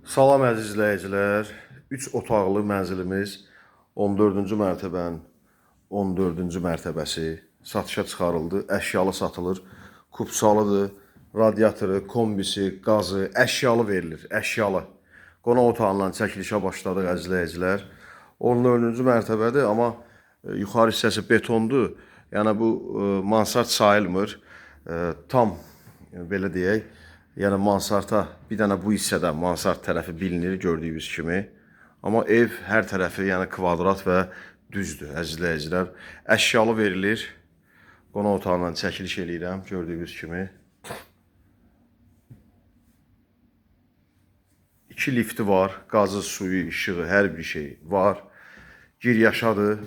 Salam əziz izləyicilər. 3 otaqlı mənzilimiz 14-cü mərtəbənin 14-cü mərtəbəsi satışa çıxarıldı. Əşyalı satılır. Kupsalıdır. Radiatoru, kombisi, qazı, əşyalı verilir. Əşyalı. Qonaq otağından çəkilişə başladıq əziz izləyicilər. 14-cü mərtəbədir, amma yuxarı hissəsi betondur. Yəni bu mansard sayılmır. Tam belə deyək. Yəni mansarda bir dənə bu hissədə mansard tərəfi bilinir gördüyünüz kimi. Amma ev hər tərəfi yəni kvadrat və düzdür əziz izləyicilər. Əşyalı verilir. Qonaq otağından çəkiliş eləyirəm gördüyünüz kimi. 2 lifti var. Qazı, suyu, işığı, hər bir şey var. Gir yaşadır.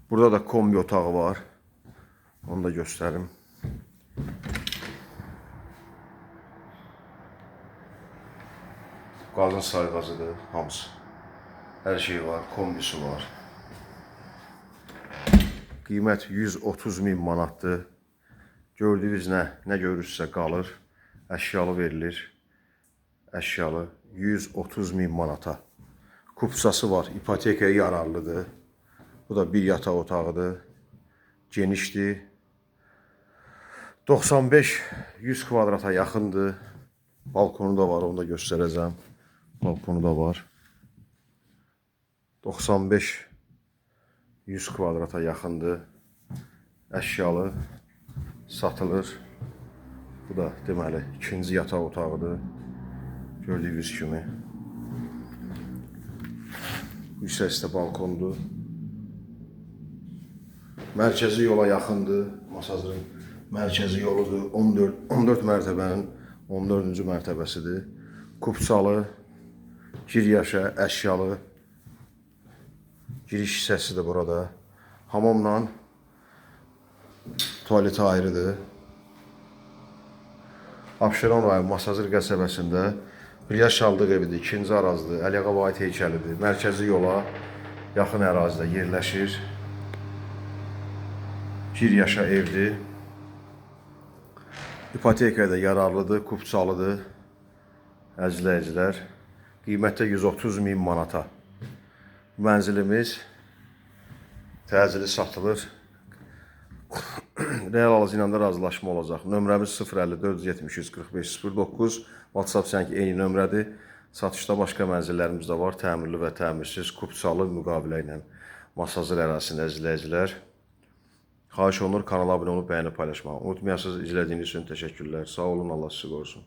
Burada da kombi otağı var. Onu da göstərim. Qazın sayğacıdır hamısı. Hər şey var, kombisi var. Qiymət 130 min manatdır. Gördüyünüz nə görürsünüzsə qalır. Əşyalı verilir. Əşyalı 130 min manata. Kupsası var, ipotekaya yararlıdır. Bu da bir yataq otağıdır. Genişdir. 95-100 kvadrata yaxındır. Balkonu da var, onu da göstərəcəm. Balkonu da var. 95-100 kvadrata yaxındır. Əşyalı satılır. Bu da deməli ikinci yataq otağıdır. Gördüyünüz kimi. Bu hissəsi də balkondur. Mərkəzi yola yaxındır. Masazırın mərkəzi yoludur. 14 mərtəbənin 14-cü mərtəbəsidir. Kupsalı, giryaşa, əşyalı. Giriş hissəsidir burada. Hamamla tualeti ayrıdır. Abşeron rayon Masazır qəsəbəsində bir yaşallıq evidir, ikinci arazıdır, Əliağa Vahid heykəlidir. Mərkəzi yola yaxın ərazidə yerləşir. Giryaşa evdir. İpotekaya da yararlıdır, kupsalıdır. Əziz izləyicilər, qiymətdə 130 min manata. Mənzilimiz təcili satılır. Real alıcı ilə də razılaşma olacaq. Nömrəmiz 054 73 45 09. WhatsApp sənki eyni nömrədir. Satışda başqa mənzillərimiz də var. Təmirli və təmirsiz, kupsalı müqavilə ilə Masazır ərazisində izləyicilər. Xahiş olunur kanala abunə olub bəyənib paylaşmağı unutmayasınız. İzlədiyiniz üçün təşəkkürlər. Sağ olun, Allah sizi qorusun.